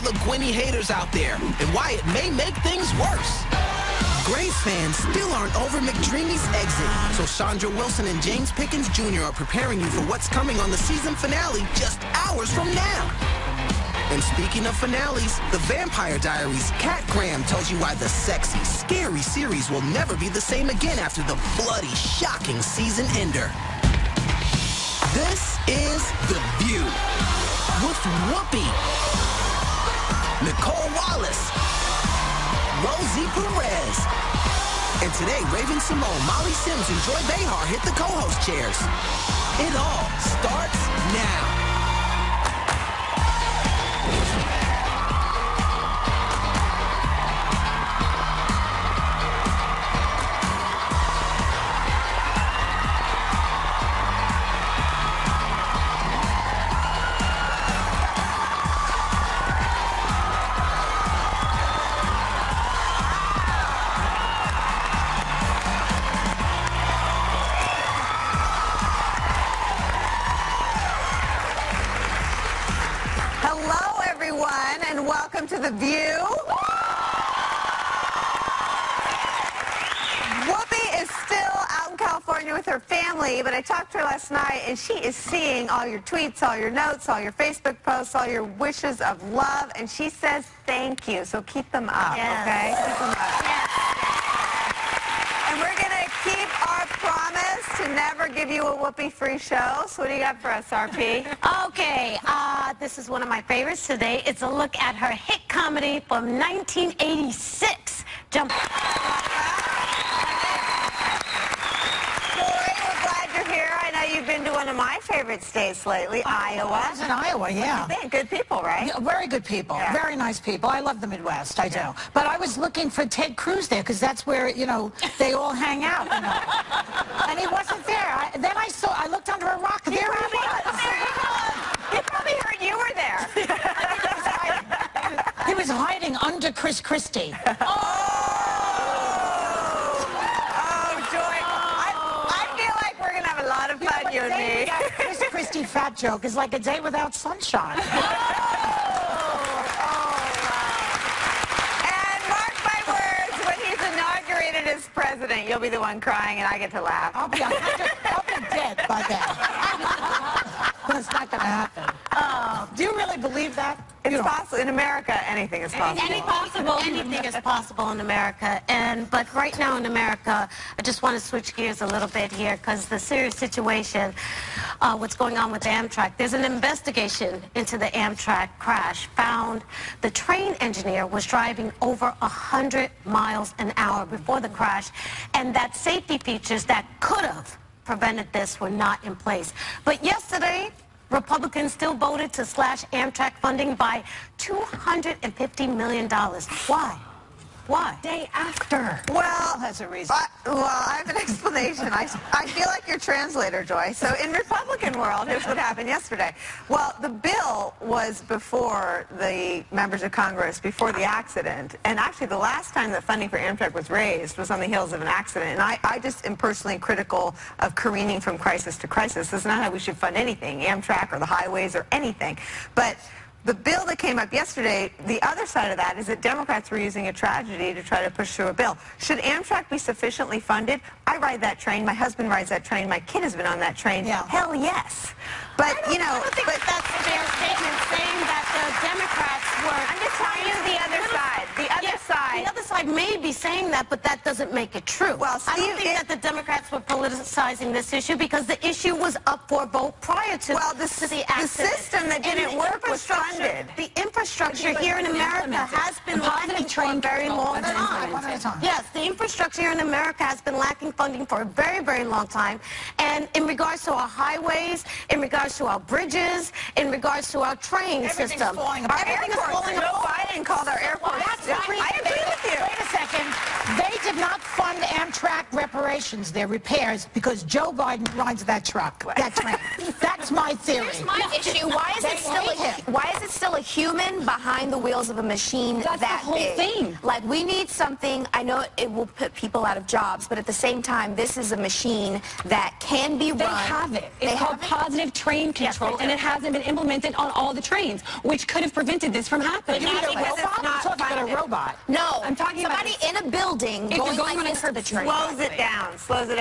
the Gwynny haters out there and why it may make things worse. Braves fans still aren't over McDreamy's exit, so Chandra Wilson and James Pickens Jr. are preparing you for what's coming on the season finale just hours from now. And speaking of finales, The Vampire Diaries' Kat Graham tells you why the sexy, scary series will never be the same again after the bloody, shocking season ender. This is The View with Whoopi, Nicole Wallace, Rosie Perez, and today Raven Simone, Molly Sims, and Joy Behar hit the co-host chairs. It all starts now. Welcome to The View. Whoopi is still out in California with her family, but I talked to her last night, and she is seeing all your tweets, all your notes, all your Facebook posts, all your wishes of love, and she says thank you. So keep them up, okay? Keep them up. Yes. And we're going to keep our promise to never give you a Whoopi free show. So what do you got for us, RP? Okay, this is one of my favorites today. It's a look at her hit comedy from 1986. Jump. You've been to one of my favorite states lately, Iowa. I was in Iowa, yeah. Good people, right? Yeah, very good people, very nice people. I love the Midwest, I do. But I was looking for Ted Cruz there because that's where, you know, they all hang out, you know. And he wasn't there. Then I looked under a rock, there he was. He probably heard you were there. He was hiding under Chris Christie. You and me. Chris Christie fat joke is like a day without sunshine. And mark my words, when he's inaugurated as president, you'll be the one crying and I get to laugh. I'll be dead by then. But it's not going to happen. Do you really believe that? It's possible. In America, anything is possible. Anything is possible in America. But right now in America, I just want to switch gears a little bit here because the serious situation, what's going on with Amtrak. There's an investigation into the Amtrak crash. Found the train engineer was driving over 100 miles an hour before the crash, and that safety features that could have prevented this were not in place. But yesterday, Republicans still voted to slash Amtrak funding by $250 million. Why? Why? Day after. Well, that's a reason. I have an explanation. I feel like your translator, Joy. So in Republican world, here's what happened yesterday. Well, the bill was before the members of Congress, before the accident. And actually, the last time that funding for Amtrak was raised was on the heels of an accident. And I just am personally critical of careening from crisis to crisis. That's not how we should fund anything, Amtrak or the highways or anything. But the bill that came up yesterday, the other side of that is that Democrats were using a tragedy to try to push through a bill. Should Amtrak be sufficiently funded? I ride that train. My husband rides that train. My kid has been on that train. Yeah. Hell yes. But, you know, I don't think that's a fair statement saying that the Democrats were... I'm just telling you the other side. The other side. The other side may be saying that, but that doesn't make it true. Well, Steve, I don't think that the Democrats were politicizing this issue because the issue was up for vote prior to, the accident. The system that didn't work was funded. The infrastructure here in America has been lacking for a very long time. Yes, the infrastructure here in America has been lacking funding for a very, very long time. And in regards to our highways, in regards to our bridges, in regards to our train system. Everything is falling apart. Joe Biden called our airports. I agree with you. Wait a second. They did not fund Amtrak reparations. operations, their repairs, because Joe Biden rides that truck, that train. That's my theory. Here's my issue. Why is it still a human behind the wheels of a machine That's that the whole big? thing. Like, we need something. I know it will put people out of jobs, but at the same time, this is a machine that can be run. They have it. It's called positive train control, and it hasn't been implemented on all the trains, which could have prevented this from happening. You mean a robot? I'm talking about a robot. No, I'm talking about somebody in a building going like this for the train. Slows it down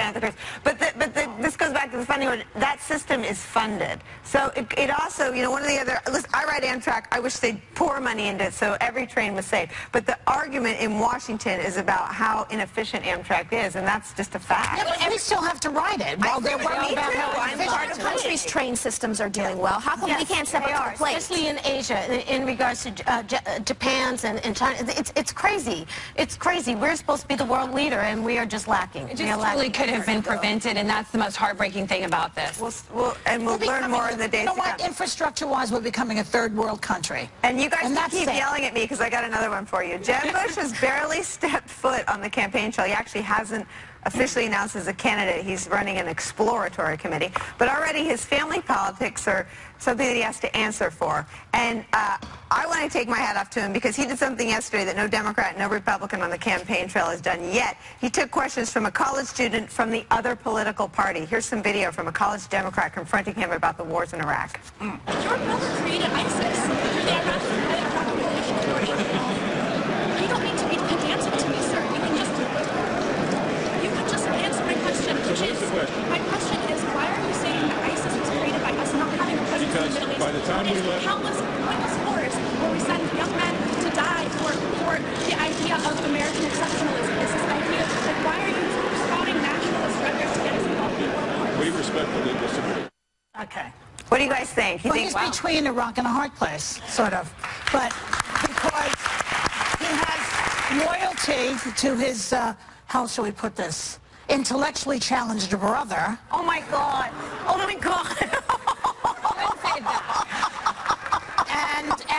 at the curve. But this goes back to the funny one. That system is funded. So it also, you know, one of the other, listen, I ride Amtrak. I wish they'd pour money into it so every train was safe. But the argument in Washington is about how inefficient Amtrak is, and that's just a fact. Yeah, but we still have to ride it. While they're worried about how Part inefficient of countries' train systems are doing well. How come we can't step up to the plate? Especially in Asia, in regards to Japan's and China. It's crazy. It's crazy. We're supposed to be the world leader, and we are just lacking. It just truly could have been prevented, and that's the most heartbreaking thing about this. We'll learn more in the days You know to what? come. Infrastructure-wise, we're becoming a third world country. And you guys can that's keep sad. yelling at me because I got another one for you. Jeb Bush has barely stepped foot on the campaign trail. He actually hasn't officially announced as a candidate. He's running an exploratory committee. But already his family politics are something that he has to answer for. And I want to take my hat off to him because he did something yesterday that no Democrat, no Republican on the campaign trail has done yet. He took questions from a college student from the other political party. Here's some video from a college Democrat confronting him about the wars in Iraq. Your brother created ISIS. The Iraq Coalition Authority. You don't need to be the answer to me, sir. You can just answer my question, which is, my question is, why are you saying that ISIS was created by us not having a presence in the Middle East? By the time we left, countless pointless wars where we send young men to die for the idea of American exceptionalism. It's this idea, like, why are you spouting nationalist rhetoric to get us involved in world wars? we respectfully disagree. Okay. What do you guys think? You Well, think, he's between a rock and a hard place, sort of. But because he has loyalty to his, how shall we put this, intellectually challenged brother. oh my God. Oh my God.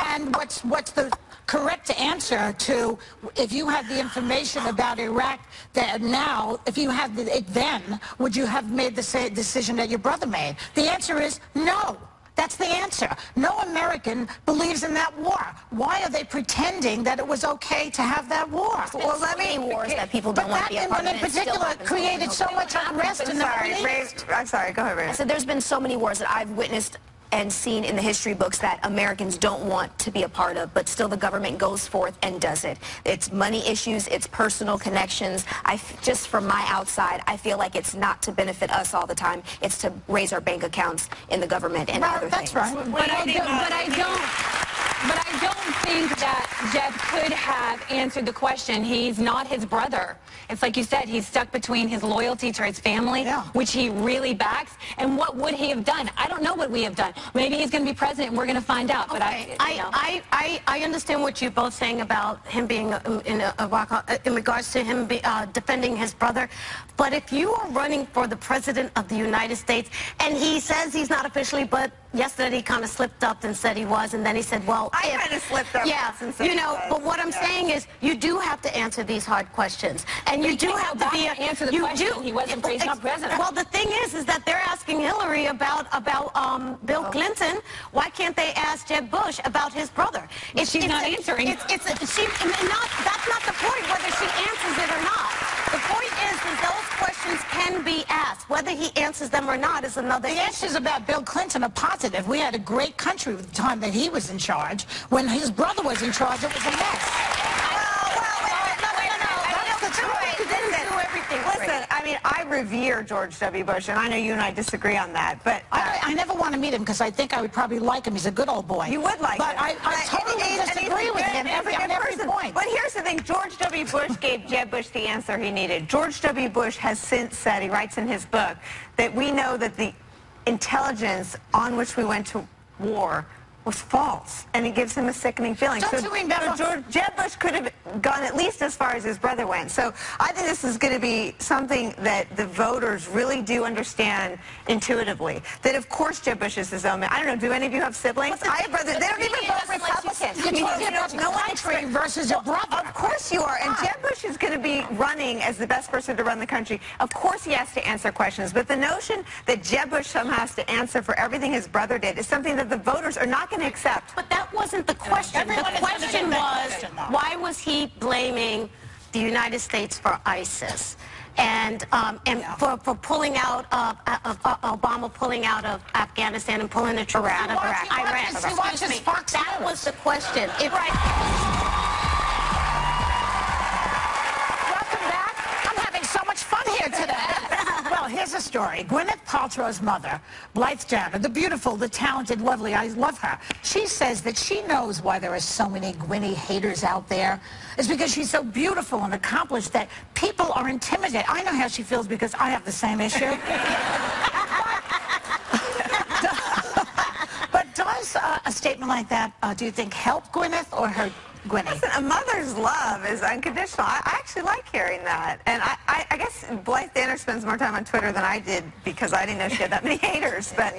And what's the correct answer to, if you had the information about Iraq that now, if you had it then, would you have made the same decision that your brother made? The answer is no. That's the answer. No American believes in that war. Why are they pretending that it was okay to have that war? Well, let me wars that people don't want to be a part of. But that one in particular created so much unrest in the Middle East. I'm sorry. Go ahead, Ray. I said there's been so many wars that I've witnessed and seen in the history books that Americans don't want to be a part of, but still the government goes forth and does it. It's money issues, it's personal connections. Just from my outside, I feel like it's not to benefit us all the time. It's to raise our bank accounts in the government and other That's things. right. But I don't think that Jeb could have answered the question. He's not his brother. It's like you said, he's stuck between his loyalty to his family, which he really backs, and what would he have done? I don't know what we have done. Maybe he's going to be president, and we're going to find out. But I understand what you're both saying about him being in regards to him defending his brother. But if you are running for the president of the United States, and he says he's not officially, but yesterday he kind of slipped up and said he was, and then he said, well, I kind of slipped up. yeah, you know, but what I'm saying is you do have to answer these hard questions. And you do have to be answer the question. He wasn't not president. Well, the thing is that they're asking Hillary about Bill Clinton. Why can't they ask Jeb Bush about his brother? She's not answering. That's not the point, whether she answers it or not. The point is those questions can be asked. Whether he answers them or not is another issue. The answers about Bill Clinton are positive. We had a great country with the time that he was in charge. When his brother was in charge, it was a mess. Listen, I mean, I revere George W. Bush, and I know you and I disagree on that, but I never want to meet him because I think I would probably like him. He's a good old boy. you would like but him. I totally disagree with him on every point. But here's the thing. George W. Bush gave Jeb Bush the answer he needed. George W. Bush has since said, he writes in his book, that we know that the intelligence on which we went to war was false, and it gives him a sickening feeling. Don't you remember? Jeb Bush could have gone at least as far as his brother went. So I think this is going to be something that the voters really do understand intuitively. That of course Jeb Bush is his own man. I don't know. Do any of you have siblings? I have brothers. They don't even vote Republican. No one versus a brother. Of course you are. And Jeb Bush is going to be running as the best person to run the country. Of course he has to answer questions. But the notion that Jeb Bush somehow has to answer for everything his brother did is something that the voters are not going to accept. But that wasn't the question. The question was, why was he blaming the United States for ISIS? And for pulling out of Obama pulling out of Afghanistan and pulling the troops out of Iraq. That was the question. Welcome back. I'm having so much fun here today. Well, here's a story. Gwyneth Paltrow's mother, Blythe Danner, the beautiful, the talented, lovely, I love her. She says that she knows why there are so many Gwyneth haters out there. It's because she's so beautiful and accomplished that people are intimidated. I know how she feels because I have the same issue. But does a statement like that, do you think, help Gwyneth or hurt Gwyneth? Listen, a mother's love is unconditional. I actually like hearing that. And I guess Blythe Danner spends more time on Twitter than I did because I didn't know she had that many haters. But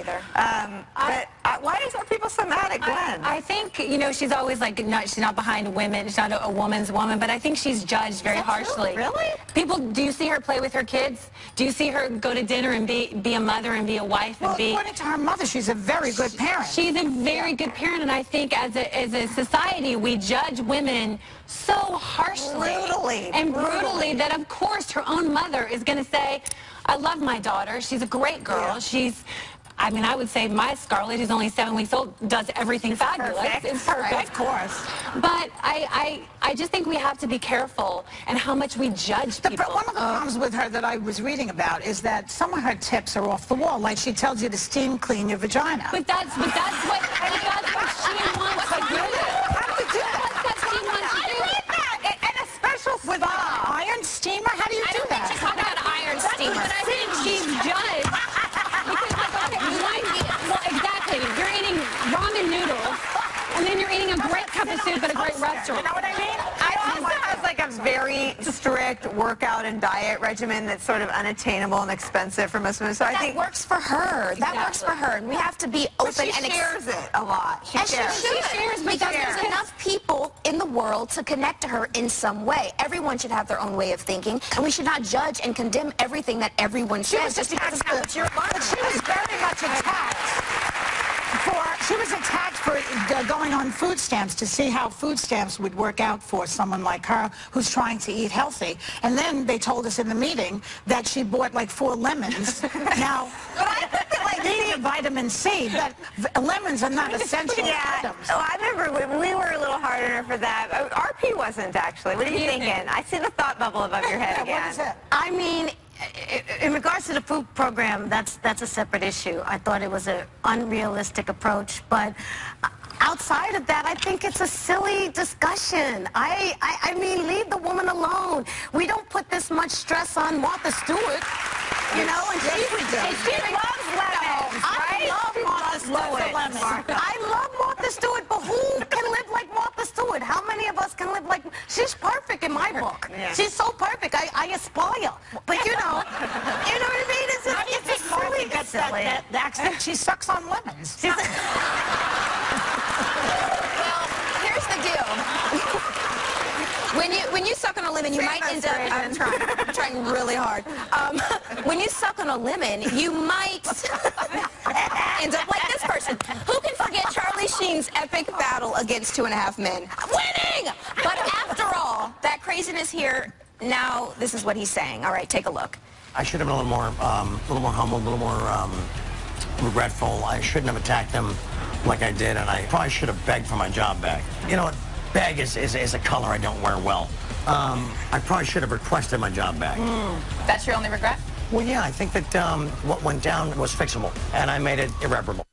why are people so mad at Gwen? I think, you know, she's always like, she's not behind women. She's not a woman's woman. But I think she's judged very harshly. True? Really? People, do you see her play with her kids? Do you see her go to dinner and be a mother and be a wife? Well, according to her mother, she's a very good parent. She's a very good parent. And I think as a society, we judge women so harshly and brutally that of course her own mother is going to say, I love my daughter, she's a great girl, I mean, I would say my Scarlett, who's only 7 weeks old, does everything fabulous. It's perfect. Of course. But I just think we have to be careful and how much we judge people. One of the problems with her that I was reading about is that some of her tips are off the wall. Like she tells you to steam clean your vagina. But that's what she wants to do. How do we do that? That's what she wants to do. And a special with iron steamer? How do you do that? She's talking about iron steamer. But I think she's judged. Well, exactly. You're eating ramen noodles, and then you're eating a great cup of soup at a great restaurant. You know what I mean? I also has like a very strict workout and diet regimen that's sort of unattainable and expensive for most women. So I think that works for her. That works for her. And we have to be open she shares it a lot. She shares because there's enough people in the world to connect to her in some way. Everyone should have their own way of thinking, and we should not judge and condemn everything that everyone says just because it's not what you're But she was very much attacked. She was attacked for going on food stamps to see how food stamps would work out for someone like her who's trying to eat healthy. And then they told us in the meeting that she bought like 4 lemons. Now, needing vitamin C, but lemons are not essential items. Oh, I remember when we were a little hard on her for that. RP wasn't actually. What are you thinking? I see the thought bubble above your head again. What is it? I mean, in regards to the food program, that's a separate issue. I thought it was an unrealistic approach, but outside of that, I think it's a silly discussion. I mean, leave the woman alone. We don't put this much stress on Martha Stewart, you know, and she loves lemons, right? I love Martha Stewart. I love Martha Stewart, but who can live like Martha Stewart? How many of us can live like... She's perfect in my book. Yeah. She's so perfect. I aspire. But you know what I mean? It's silly. That's the accent. She sucks on lemons. Well, here's the deal. When you suck on a lemon, you might end up... I'm trying really hard. When you suck on a lemon, you might end up like this person. Who can forget Charlie Sheen's epic battle against 2.5 men? Winning! But after all, that craziness here, now this is what he's saying. All right, take a look. I should have been a little more humble, a little more regretful. I shouldn't have attacked him like I did, and I probably should have begged for my job back. You know what? Beg is a color I don't wear well. I probably should have requested my job back. That's your only regret? Well, yeah, I think that what went down was fixable, and I made it irreparable.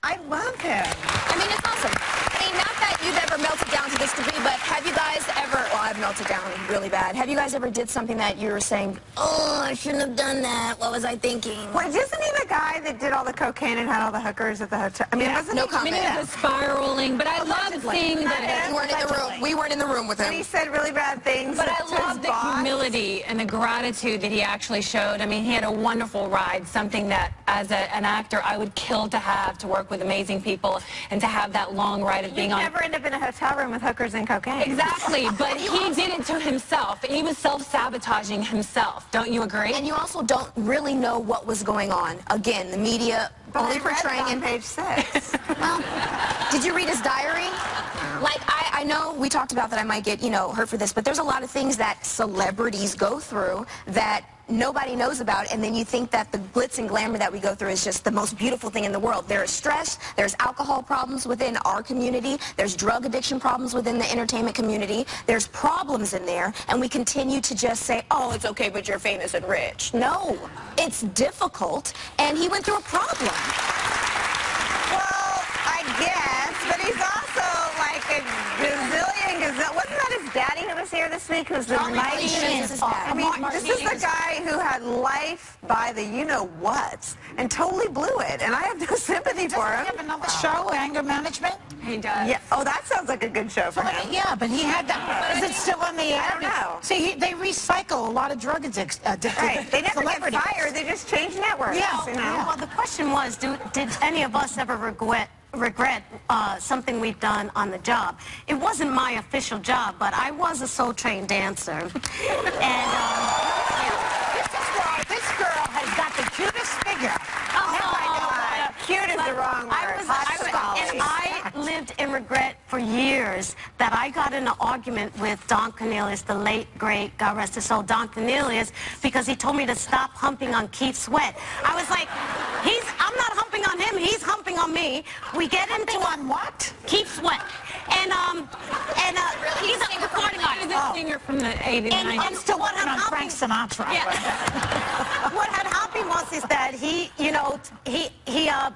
I love him. I mean, it's awesome. I mean, not that you've ever melted down to this degree, but have you guys ever, well, I've melted down really bad. Have you guys ever did something that you were saying, oh, I shouldn't have done that. What was I thinking? Well, isn't he the guy guy that did all the cocaine and had all the hookers at the hotel? I mean, wasn't No he? comment. It was spiraling, but I love seeing that. We weren't in the room. We weren't in the room with And he him. said really bad things. But to I his love the boss. humility and the gratitude that he actually showed. I mean, he had a wonderful ride, something that as an actor I would kill to have, to work with amazing people and to have that long ride of being You'd on. never end up in a hotel room with hookers and cocaine. Exactly, but he did it to himself. He was self-sabotaging himself. Don't you agree? And you also don't really know what was going on. Again, the media only portraying on in page 6. Well, did you read his diary? Like, I know we talked about that I might get, hurt for this, but there's a lot of things that celebrities go through that nobody knows about, and then you think that the glitz and glamour that we go through is just the most beautiful thing in the world. There is stress, there's alcohol problems within our community, there's drug addiction problems within the entertainment community, there's problems in there, and we continue to just say, oh, it's okay, but you're famous and rich. No, it's difficult, and he went through a problem. Well, I guess, but he's also like a gazillion. Wasn't that his daddy who was here this week? Who's the mighty? I mean, this is the guy who had life by the you-know-whats and totally blew it, and I have no sympathy for him. Doesn't he have another show, Anger Management? He does. Yeah. Oh, that sounds like a good show for him. Yeah, but he had that. Is it still on the air? I don't know. See, they recycle a lot of drug addicted Right. They never get celebrities. fired. They just change networks. Yeah. You know? Well, the question was, did any of us ever regret something we've done on the job? It wasn't my official job, but I was a soul-trained dancer. And This girl has got the cutest figure. Cute is the wrong word. and I lived in regret for years that I got in an argument with Don Cornelius, the late, great, God rest his soul, Don Cornelius, because he told me to stop humping on Keith Sweat. I was like, I'm not humping on him, he's humping on me. We get into on what? Keith Sweat. And he's a recording artist. He's a singer from the 80s and 90s. I'm still working on Frank Sinatra. What had happened was that he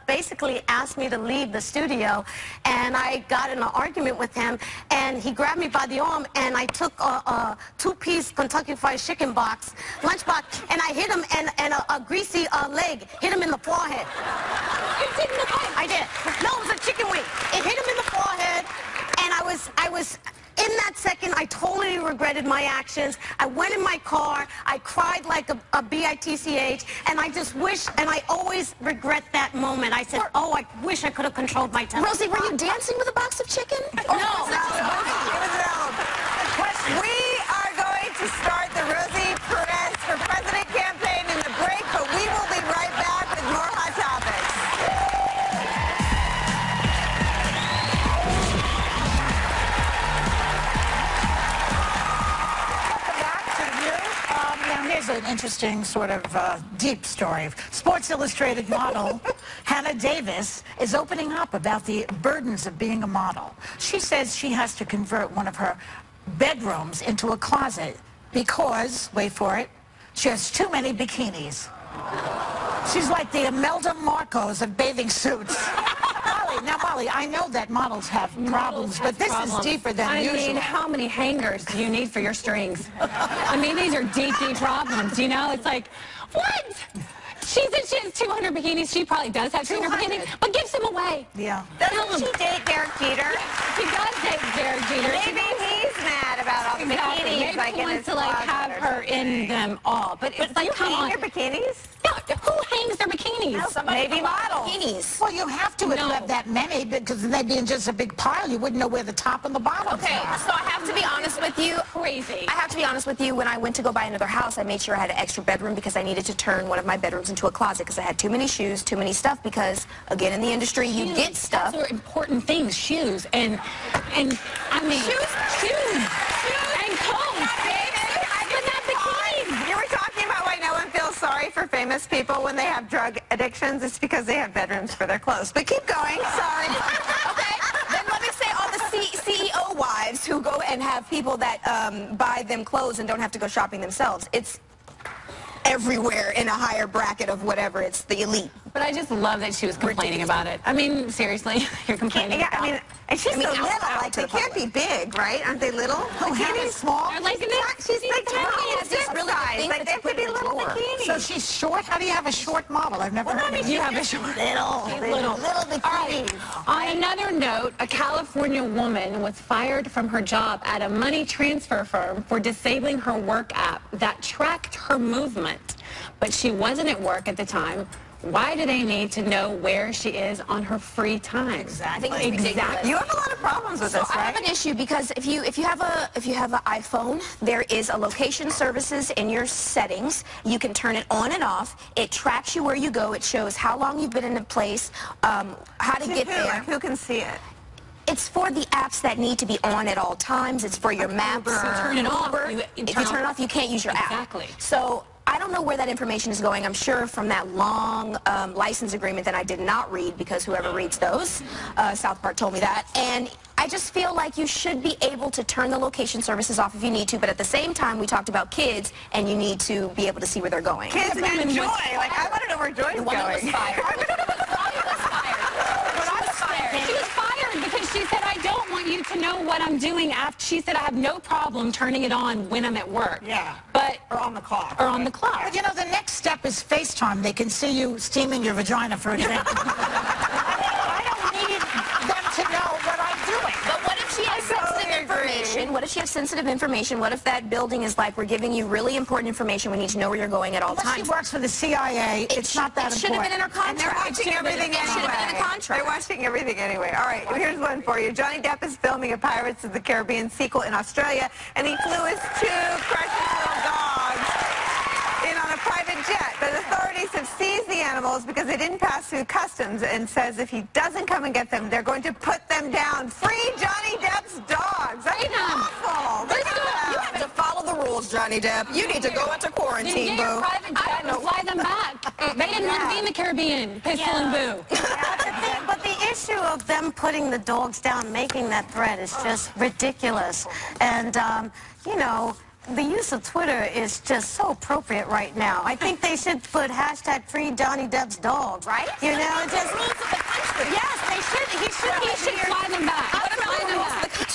basically asked me to leave the studio, and I got in an argument with him, and he grabbed me by the arm, and I took a two-piece Kentucky Fried Chicken lunchbox, and I hit him, and a greasy leg hit him in the forehead. You did in the face. I did. No, it was a chicken wing. It hit him in the forehead, and I was in that second, I totally regretted my actions. I went in my car, I cried like a bitch, and I just wish, and I always regret that moment. I said, oh, I wish I could have controlled my temper. Rosie, were you dancing with a box of chicken? No. We are going to start the Rosie Perez for President campaign in the break, but we will be right back with more Hot Topics. Now, here's an interesting sort of deep story. Sports Illustrated model Hannah Davis is opening up about the burdens of being a model. She says she has to convert one of her bedrooms into a closet because, wait for it, she has too many bikinis. She's like the Imelda Marcos of bathing suits. Molly, I know that models have problems, but this is deeper than usual. I mean, how many hangers do you need for your strings? I mean, these are deep, deep problems, you know? It's like, what? She said she has 200 bikinis. She probably does have 200 bikinis, but gives them away. Yeah. Doesn't she date Derek Jeter? She does date Derek Jeter. Maybe he's mad about all the bikinis. Maybe like he in wants his to like closet have or her in them all. But it's like, you come hang on. your bikinis? Yeah, who hangs their bikinis? Maybe models. Bikinis. Well, you have to if you have that many because they'd be in just a big pile. You wouldn't know where the top and the bottom Okay, so I have to be honest with you. Crazy. I have to be honest with you. When I went to go buy another house, I made sure I had an extra bedroom because I needed to turn one of my bedrooms into a closet because I had too many shoes, too many stuff. Because again, in the industry, you get stuff. Those are important things. Shoes and I mean shoes and clothes. But not bikinis. You were talking about why no one feels sorry for famous people when they have drug addictions. It's because they have bedrooms for their clothes. But keep going. Sorry. Okay. Then let me say all the CEO wives who go and have people that buy them clothes and don't have to go shopping themselves. It's everywhere in a higher bracket of whatever. It's the elite. But I just love that she was complaining about it. I mean, seriously, you're complaining Yeah, about I mean, and she's so little. Like, they can't be big, right? Aren't they little? Oh, Hannah's small. They're like She's the tiniest size. Like, they could be little bikinis. So she's short? How do you have a short model? I've never heard of it. You have a short little bikinis. On another note, a California woman was fired from her job at a money transfer firm for disabling her work app that tracked her movement. But she wasn't at work at the time. Why do they need to know where she is on her free time? Exactly. You have a lot of problems with this, right? I have an issue because if you have an iPhone, there is a location services in your settings. You can turn it on and off. It tracks you where you go. It shows how long you've been in a place, how to get there. Like, who can see it? It's for the apps that need to be on at all times. It's for your maps. You turn it off. If you turn it off, you can't use your app. Exactly. So I don't know where that information is going. I'm sure from that long license agreement that I did not read, because whoever reads those, South Park told me that. And I just feel like you should be able to turn the location services off if you need to, but at the same time, we talked about kids, and you need to be able to see where they're going. Kids and Joy. Like, I want to know where Joy's The one that was fired. She was fired because she said, I don't want you to know what I'm doing after. She said, I have no problem turning it on when I'm at work. Yeah. But Or on the clock. Or on the clock. But you know, the next step is FaceTime. They can see you steaming your vagina, for example. I don't need them to know what I'm doing. But what if she has sensitive information? What if she has sensitive information? What if that building is like, we're giving you really important information. We need to know where you're going at all Unless times. she works for the CIA, it's not that It should have been in her And they're contract. watching everything It should have been in the anyway. contract. They're watching everything anyway. All right, here's one for you. Johnny Depp is filming a Pirates of the Caribbean sequel in Australia, and he flew his two precious little dogs in on a private jet. But authorities have seized the animals because they didn't pass through customs, and says if he doesn't come and get them, they're going to put them down. Free Johnny Depp's dogs. That's awful. You have to follow the rules, Johnny Depp. You need to go into Then quarantine, get your boo. private jet and fly them back. They didn't want to be in the Caribbean. Pistol and boo. But the issue of them putting the dogs down, making that threat is just ridiculous. And, you know, the use of Twitter is just so appropriate right now. I think they should put hashtag free Johnny Depp's dog. Right? You know, just... Yes, they should. He should Fly them back.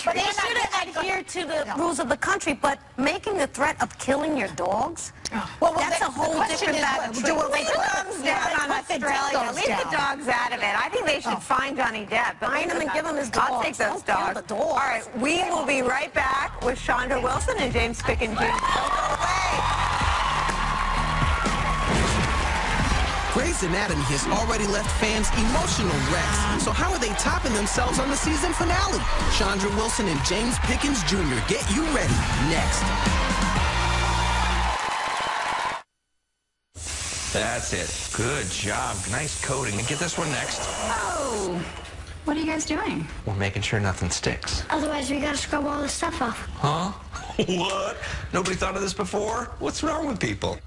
But they should adhere to the rules of the country. But making the threat of killing your dogs, that's a whole different matter. Will they thumbs down on Australia? Leave the dogs out of it. I think they should find Johnny Depp. Find him and give him his dogs. I'll take those Don't kill dogs. the dogs. All right, we will be right back with Chandra Wilson and James Pickens Jr. Don't go away. Grey's Anatomy has already left fans emotional wrecks. So how are they topping themselves on the season finale? Chandra Wilson and James Pickens Jr. Get you ready next. That's it. Good job. Nice coating. And get this one next. Oh, what are you guys doing? We're making sure nothing sticks. Otherwise, we gotta scrub all this stuff off. Huh? What? Nobody thought of this before? What's wrong with people?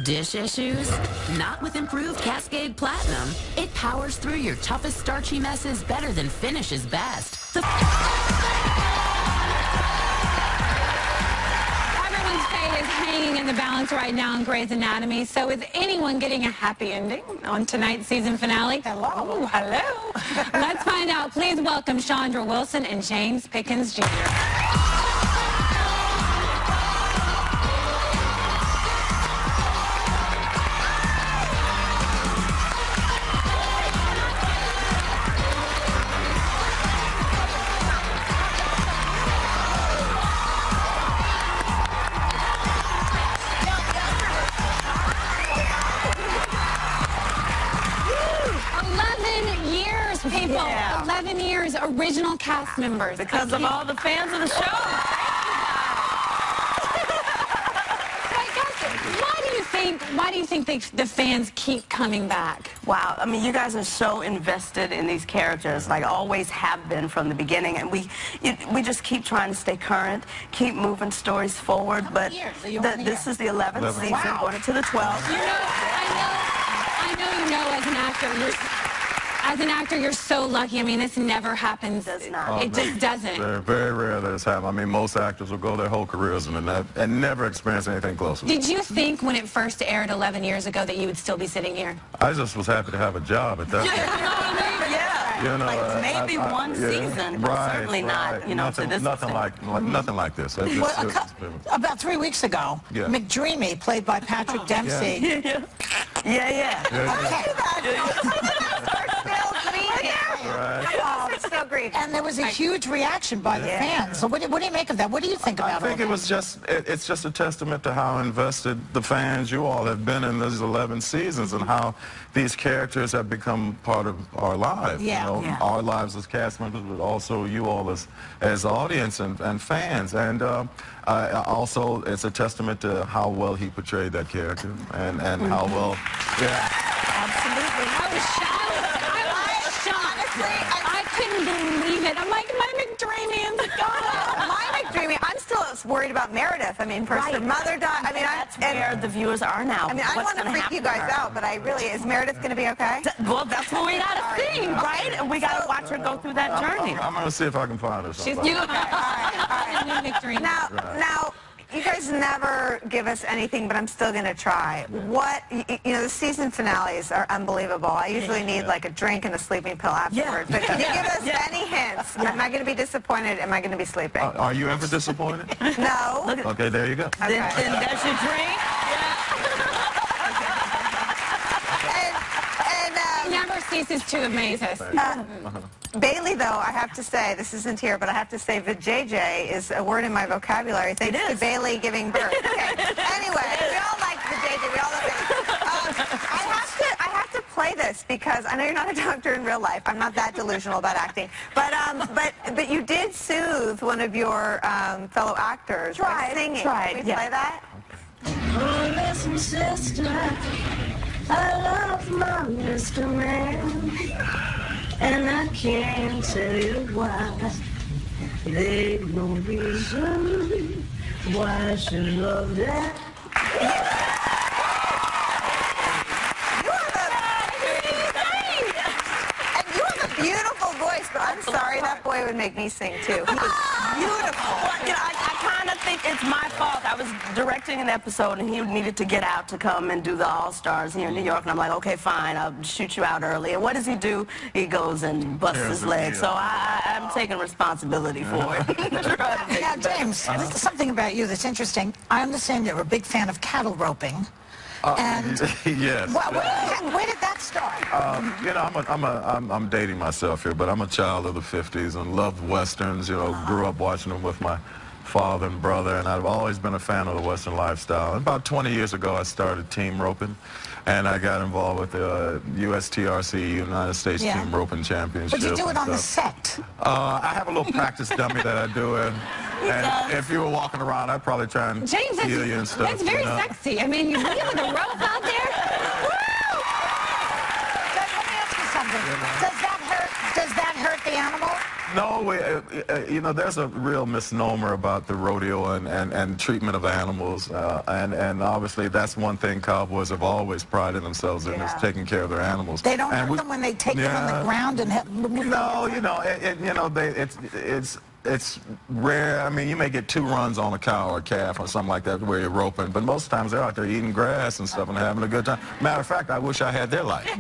Dish issues? Not with improved Cascade Platinum. It powers through your toughest starchy messes better than finishes best. Everyone's fate is hanging in the balance right now in Grey's Anatomy. So is anyone getting a happy ending on tonight's season finale? Hello. Oh, hello. Let's find out. Please welcome Chandra Wilson and James Pickens Jr. People, 11 years, original cast members. Because of all the fans of the show. Why do you think the fans keep coming back? Wow, I mean, you guys are so invested in these characters, like always have been from the beginning, and we just keep trying to stay current, keep moving stories forward. But this is the 11th season, going into the 12th. You know, I know you know as an actor, As an actor, you're so lucky. I mean, this never happens. It does not. It just doesn't. Very, very rare that it's happened. I mean, most actors will go their whole careers and never experience anything close to it. Did you think when it first aired 11 years ago that you would still be sitting here? I just was happy to have a job at that point. You know, like maybe one season, but certainly not, you know, nothing, to this nothing like this. About 3 weeks ago, McDreamy, played by Patrick Dempsey. And there was a huge reaction by the fans. So what do you make of that? What do you think about it? I think it's just a testament to how invested the fans, you all, have been in these 11 seasons and how these characters have become part of our lives. You know, our lives as cast members, but also you all as audience and fans. And also, it's a testament to how well he portrayed that character and how well, Absolutely. I was shocked. I couldn't believe it. I'm like, my McDreamy is gone. My McDreamy, I'm still worried about Meredith. I mean, first her mother died. I mean, that's where the viewers are now. I mean, I don't want to freak you guys out, but I really, is Meredith going to be okay? Well, that's what we got to see, right? And we got to watch her go through that journey. I'm going to see if I can find her. She's new. All right. Now, you guys never give us anything, but I'm still going to try. What, you know, the season finales are unbelievable. I usually need like a drink and a sleeping pill afterwards. But can you give us any hints? Am I going to be disappointed? Am I going to be sleeping? Are you ever disappointed? No. Okay, there you go. Okay. Then that's your drink? He never ceases to amaze us. Bailey, though, I have to say, this isn't here, but I have to say vajayjay is a word in my vocabulary. Thanks to Bailey giving birth. Okay. Anyway, we all like vajayjay. We all love it. I have to play this because I know you're not a doctor in real life. I'm not that delusional about acting. But you did soothe one of your fellow actors by singing. Can we play that? Oh, listen, sister, I love my Mr. Man. And I can't tell you why. There ain't no reason why I should love that. And you have a beautiful voice, but I'm sorry, that boy would make me sing too. He was beautiful. Well, you know, I kind of think it's my fault. I was directing an episode, and he needed to get out to come and do the All-Stars here in New York. And I'm like, okay, fine, I'll shoot you out early. And what does he do? He goes and busts his leg. So I'm taking responsibility for it. Now, James, something about you that's interesting. I understand you're a big fan of cattle roping. And yes. Where did that start? You know, I'm dating myself here, but I'm a child of the 50s and loved Westerns. You know, grew up watching them with my father and brother, and I've always been a fan of the Western lifestyle. And about 20 years ago, I started team roping, and I got involved with the USTRC, United States Team Roping Championship. But you do it on the set? I have a little practice dummy that I do, and if you were walking around, I'd probably try and heal you and stuff. That's very sexy. I mean, you really with a rope out there? Woo! Let me ask you something. Does that hurt the animal? No, you know, there's a real misnomer about the rodeo and treatment of animals, and obviously that's one thing cowboys have always prided themselves in, is taking care of their animals. They don't hurt them when they take them on the ground and No, you know, it's rare. I mean, you may get 2 runs on a cow or a calf or something like that where you're roping, but most times they're out there eating grass and stuff and having a good time. Matter of fact, I wish I had their life.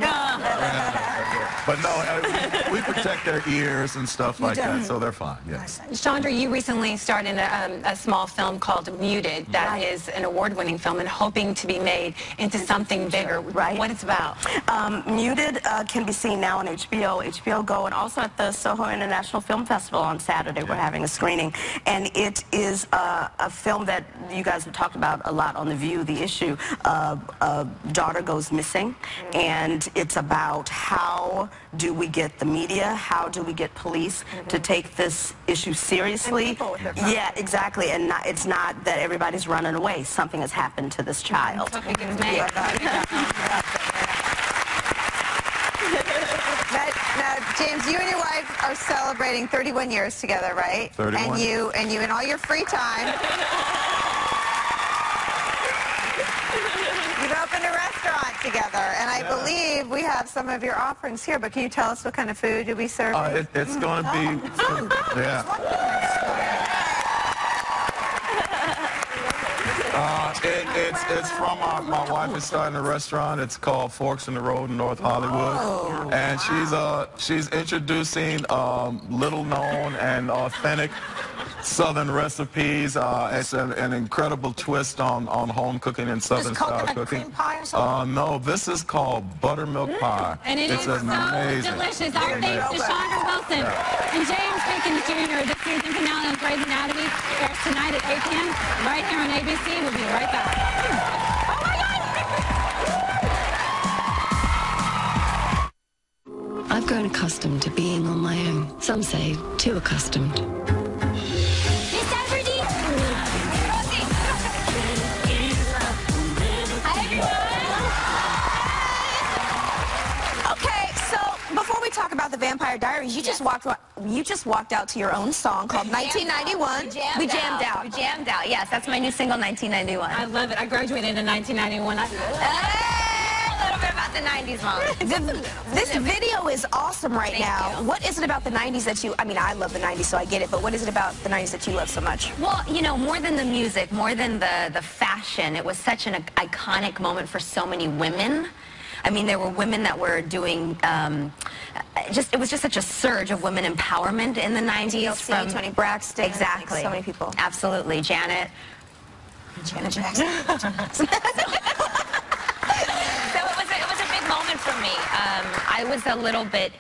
But no, we protect their ears and stuff like that, so they're fine. Yes. Chandra, you recently starred in a small film called Muted. That is an award-winning film and hoping to be made into something bigger. Right. What it's about? Muted can be seen now on HBO, HBO Go, and also at the Soho International Film Festival on Saturday. We're having a screening, and it is a film that you guys have talked about a lot on The View, the issue. A daughter goes missing, and it's about how do we get the media, how do we get police to take this issue seriously. Yeah, exactly, and it's not that everybody's running away. Something has happened to this child. Now, James, you and your wife are celebrating 31 years together, right? 31. And you in all your free time, you've opened a restaurant. restaurant together, and I believe we have some of your offerings here, but can you tell us what kind of food do we serve? It's going to be, it's from my wife is starting a restaurant. It's called Forks in the Road in North Hollywood, and she's introducing little known and authentic Southern recipes. It's an incredible twist on home cooking and Southern style cooking. Cream pie or something? No, this is called buttermilk pie. And it's so amazing. delicious. Our thanks to Chandra Wilson and James Pickens Jr. The season finale on Grey's Anatomy airs tonight at 8 p.m. right here on ABC. We'll be right back. I've grown accustomed to being on my own. Some say too accustomed. Talk about the Vampire Diaries. You just walked out to your own song called 1991. We jammed out. We jammed out. Yes, that's my new single, 1991. I love it. I graduated in 1991. A little bit about the 90s, Mom. This video is awesome right now. What is it about the 90s that you, I mean, I love the 90s, so I get it, but what is it about the 90s that you love so much? Well, you know, more than the music, more than the fashion, it was such an iconic moment for so many women. I mean, there were women that were doing, it was just such a surge of women empowerment in the 90s. From Toni Braxton. Exactly. So many people. Absolutely. Janet Jackson. So it was a big moment for me. I was a little bit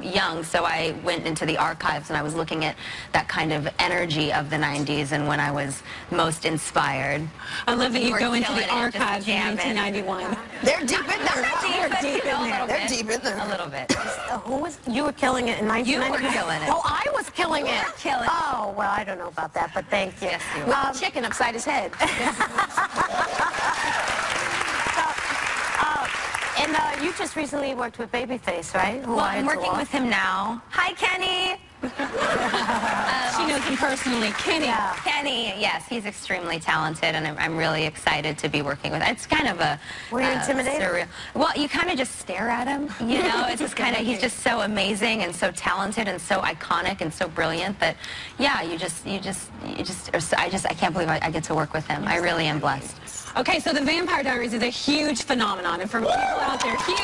young, so I went into the archives and I was looking at that kind of energy of the 90s and when I was most inspired. I love that you go into the archives in 1991. They're deep in there. They're deep in there. They're deep in there. A little bit. You were killing it in 1991. You were killing it. Oh, I was killing it. Killing it. Oh, well, I don't know about that, but thank you. Yes, you With the chicken upside his head. And you just recently worked with Babyface, right? Well, I'm working with him now. Hi, Kenny. She knows him personally. Kenny. Yeah. Kenny, yes, he's extremely talented, and I'm really excited to be working with him. It's kind of a... Were you intimidated? Surreal. Well, you kind of just stare at him, you know? It's just kind of, he's just so amazing and so talented and so iconic and so brilliant that, yeah, I can't believe I get to work with him. I really am blessed. Okay, so the Vampire Diaries is a huge phenomenon, and for people out there, huge.